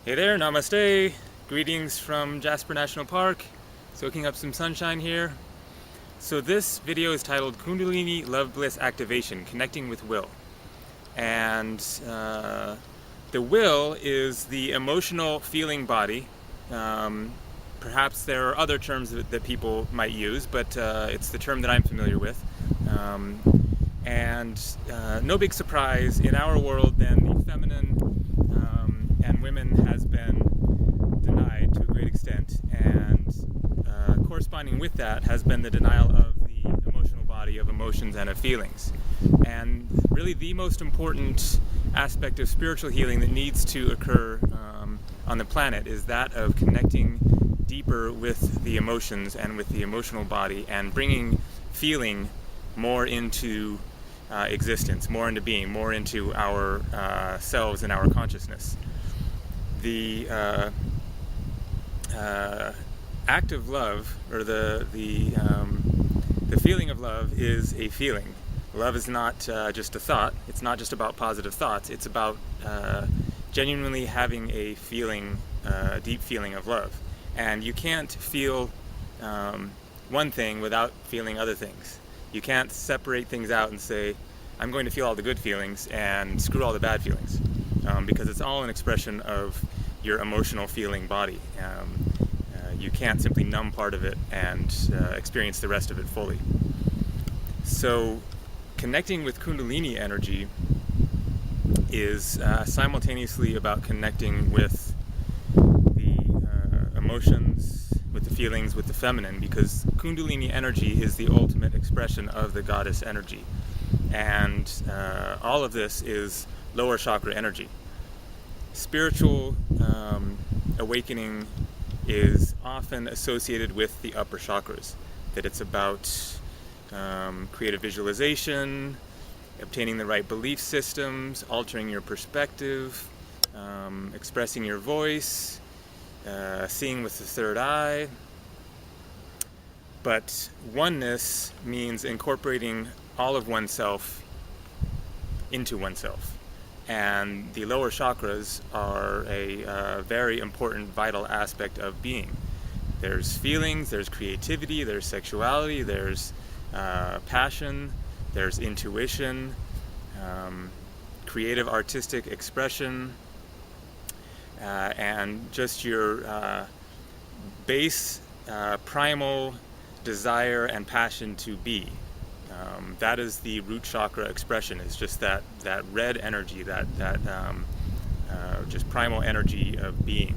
Hey there, namaste. Greetings from Jasper National Park. Soaking up some sunshine here. So this video is titled Kundalini Love Bliss Activation, Connecting with Will. And the will is the emotional feeling body. Perhaps there are other terms that people might use, but it's the term that I'm familiar with. No big surprise, in our world then the feminine and women has been denied to a great extent, and corresponding with that has been the denial of the emotional body of emotions and of feelings. And really the most important aspect of spiritual healing that needs to occur on the planet is that of connecting deeper with the emotions and with the emotional body and bringing feeling more into existence, more into being, more into our selves and our consciousness. The act of love, or the feeling of love, is a feeling. Love is not just a thought. It's not just about positive thoughts. It's about genuinely having a feeling, deep feeling of love. And you can't feel one thing without feeling other things. You can't separate things out and say, I'm going to feel all the good feelings and screw all the bad feelings, because it's all an expression of your emotional feeling body. You can't simply numb part of it and experience the rest of it fully. So connecting with Kundalini energy is simultaneously about connecting with the emotions, with the feelings, with the feminine, because Kundalini energy is the ultimate expression of the goddess energy. And all of this is lower chakra energy. Spiritual awakening is often associated with the upper chakras, that it's about creative visualization, obtaining the right belief systems, altering your perspective, expressing your voice, seeing with the third eye. But oneness means incorporating all of oneself into oneself. And the lower chakras are a very important, vital aspect of being. There's feelings, there's creativity, there's sexuality, there's passion, there's intuition, creative artistic expression, and just your base primal desire and passion to be. That is the root chakra expression. It's just that red energy, that just primal energy of being.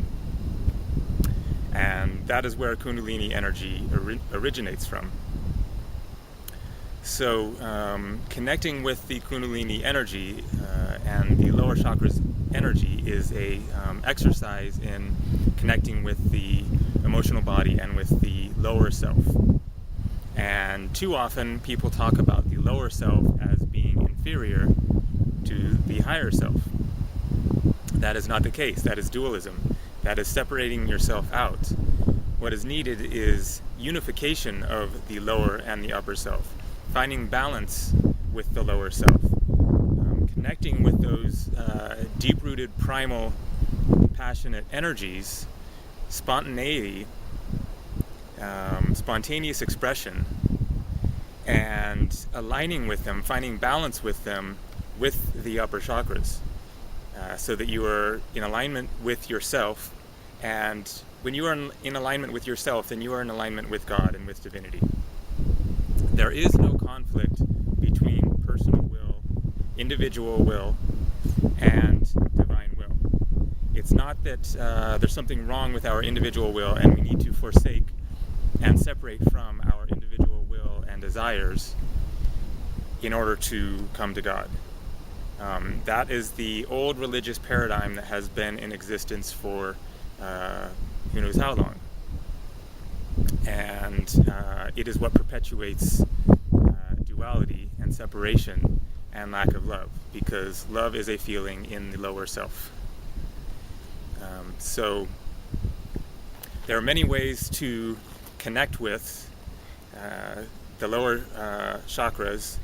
And that is where Kundalini energy originates from. So connecting with the Kundalini energy and the lower chakras energy is a exercise in connecting with the emotional body and with the lower self. And too often people talk about the lower self as being inferior to the higher self. That is not the case. That is dualism. That is separating yourself out. What is needed is unification of the lower and the upper self, finding balance with the lower self, connecting with those deep-rooted, primal, passionate energies, spontaneity, spontaneous expression, and aligning with them, finding balance with them, with the upper chakras, so that you are in alignment with yourself. And when you are in alignment with yourself, then you are in alignment with God and with divinity. There is no conflict between personal will, individual will, and divine will. It's not that there's something wrong with our individual will and we need to forsake and separate from our individual will and desires in order to come to God. That is the old religious paradigm that has been in existence for who knows how long. And it is what perpetuates duality and separation and lack of love, because love is a feeling in the lower self. So there are many ways to connect with the lower chakras,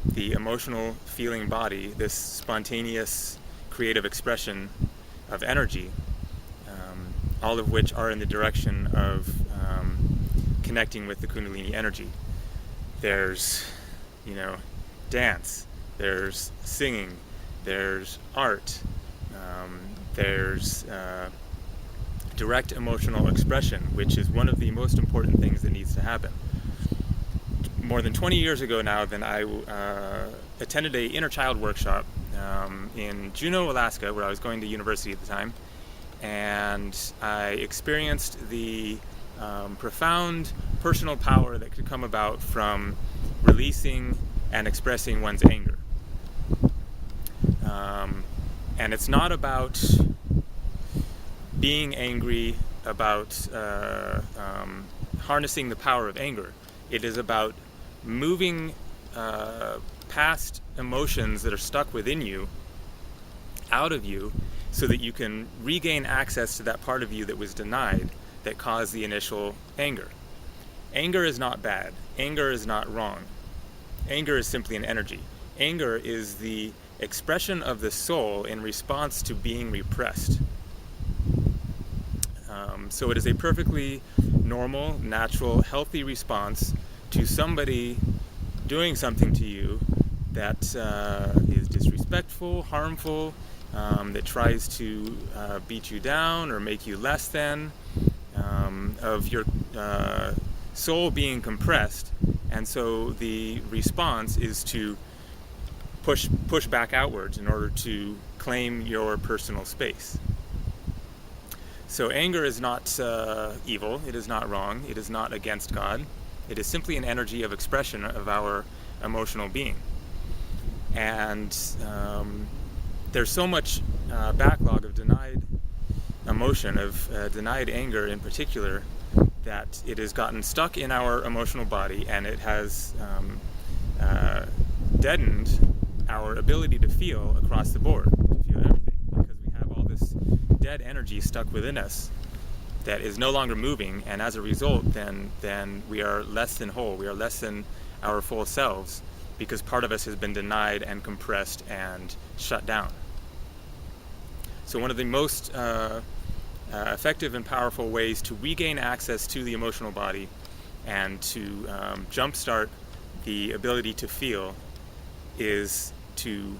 the emotional feeling body, this spontaneous creative expression of energy. all of which are in the direction of connecting with the Kundalini energy. There's, dance, there's singing, there's art, there's direct emotional expression, which is one of the most important things that needs to happen. More than 20 years ago now, then I attended a inner child workshop in Juneau, Alaska, where I was going to university at the time, and I experienced the profound personal power that could come about from releasing and expressing one's anger. And it's not about being angry, about harnessing the power of anger. It is about moving past emotions that are stuck within you, out of you, so that you can regain access to that part of you that was denied, that caused the initial anger. Anger is not bad. Anger is not wrong. Anger is simply an energy. Anger is the expression of the soul in response to being repressed. So it is a perfectly normal, natural, healthy response to somebody doing something to you that is disrespectful, harmful, that tries to beat you down or make you less than, of your soul being compressed. And so the response is to push back outwards in order to claim your personal space. So anger is not evil, it is not wrong, it is not against God. It is simply an energy of expression of our emotional being. And there's so much backlog of denied emotion, of denied anger in particular, that it has gotten stuck in our emotional body, and it has deadened our ability to feel across the board, to feel everything, because we have all this dead energy stuck within us that is no longer moving, and as a result then we are less than whole, we are less than our full selves, because part of us has been denied and compressed and shut down. So one of the most effective and powerful ways to regain access to the emotional body and to jumpstart the ability to feel is to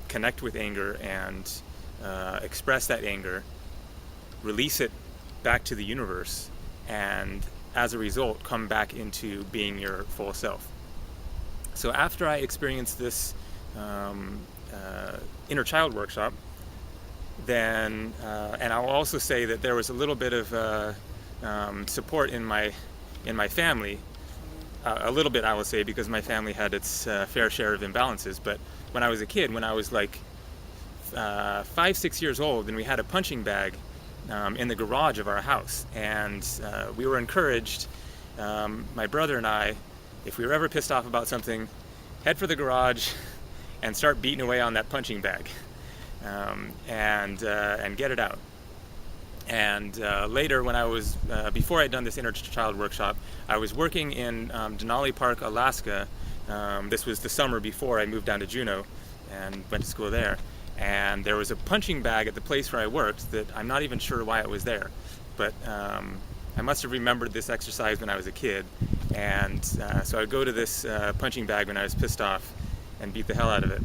connect with anger and express that anger, release it back to the universe, and as a result come back into being your full self. So after I experienced this inner child workshop, then and I'll also say that there was a little bit of support in my family, a little bit I will say, because my family had its fair share of imbalances. But when I was a kid, when I was like 5-6 years old, then we had a punching bag in the garage of our house, and we were encouraged, my brother and I, if we were ever pissed off about something, head for the garage and start beating away on that punching bag, and get it out. And later, when I was before I'd done this inner child workshop, I was working in Denali Park, Alaska. This was the summer before I moved down to Juneau and went to school there. And there was a punching bag at the place where I worked that I'm not even sure why it was there, but I must have remembered this exercise when I was a kid. And so I would go to this punching bag when I was pissed off and beat the hell out of it,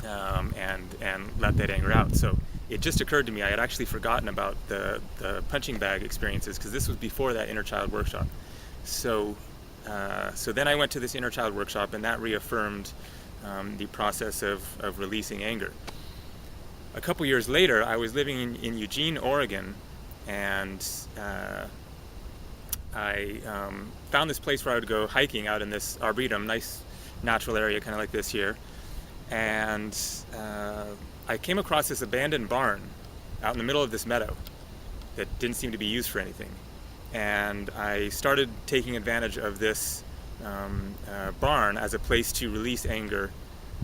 and let that anger out. So it just occurred to me, I had actually forgotten about the punching bag experiences, because this was before that inner child workshop. So then I went to this inner child workshop, and that reaffirmed the process of releasing anger. A couple years later, I was living in Eugene, Oregon, and I found this place where I would go hiking out in this arboretum, nice natural area, kind of like this here. And I came across this abandoned barn out in the middle of this meadow that didn't seem to be used for anything. And I started taking advantage of this barn as a place to release anger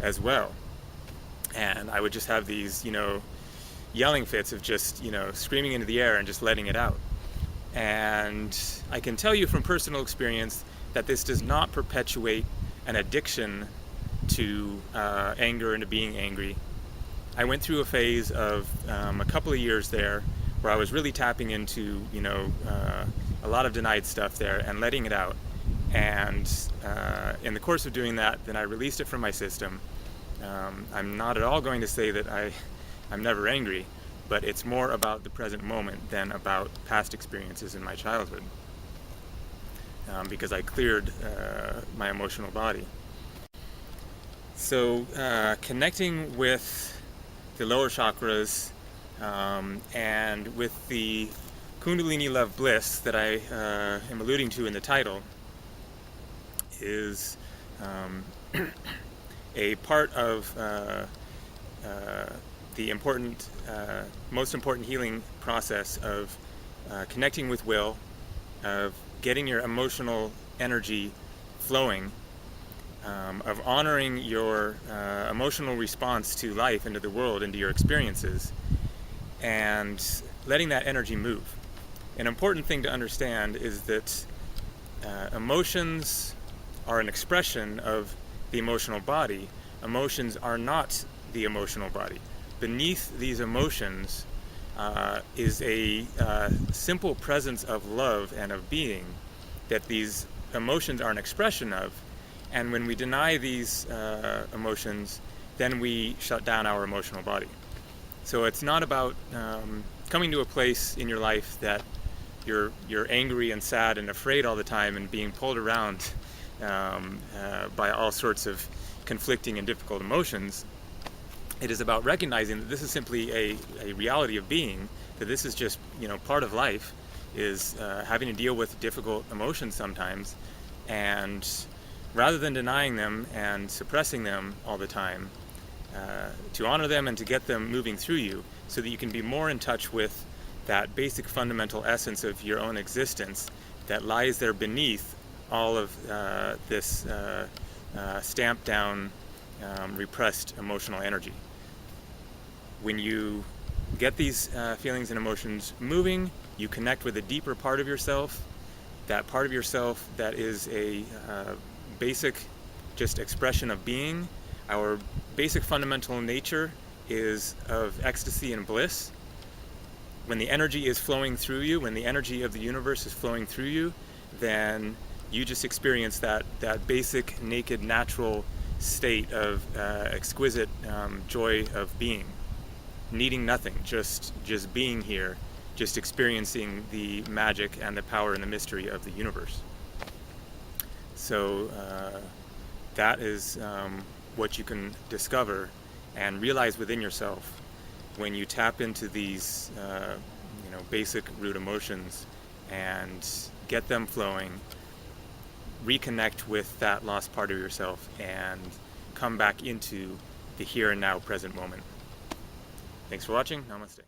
as well. And I would just have these, yelling fits of just, screaming into the air and just letting it out. And I can tell you from personal experience that this does not perpetuate an addiction to anger and to being angry. I went through a phase of a couple of years there where I was really tapping into, a lot of denied stuff there and letting it out. And in the course of doing that, then I released it from my system. I'm not at all going to say that I'm never angry, but it's more about the present moment than about past experiences in my childhood, because I cleared my emotional body. So connecting with the lower chakras and with the Kundalini Love Bliss that I am alluding to in the title is a part of the important, most important healing process of connecting with will, of getting your emotional energy flowing, of honoring your emotional response to life and to the world and to your experiences, and letting that energy move. An important thing to understand is that emotions are an expression of the emotional body. Emotions are not the emotional body. Beneath these emotions is a simple presence of love and of being that these emotions are an expression of. And when we deny these emotions, then we shut down our emotional body. So it's not about coming to a place in your life that you're angry and sad and afraid all the time and being pulled around by all sorts of conflicting and difficult emotions. It is about recognizing that this is simply a reality of being, that this is just part of life, is having to deal with difficult emotions sometimes, and rather than denying them and suppressing them all the time, to honor them and to get them moving through you so that you can be more in touch with that basic fundamental essence of your own existence that lies there beneath all of this stamped down, repressed emotional energy. When you get these feelings and emotions moving, you connect with a deeper part of yourself, that part of yourself that is a basic just expression of being. Our basic fundamental nature is of ecstasy and bliss. When the energy is flowing through you, when the energy of the universe is flowing through you, then you just experience that basic, naked, natural state of exquisite joy of being, needing nothing, just being here, just experiencing the magic and the power and the mystery of the universe. So that is what you can discover and realize within yourself when you tap into these basic root emotions and get them flowing, reconnect with that lost part of yourself, and come back into the here and now present moment. Thanks for watching. Namaste.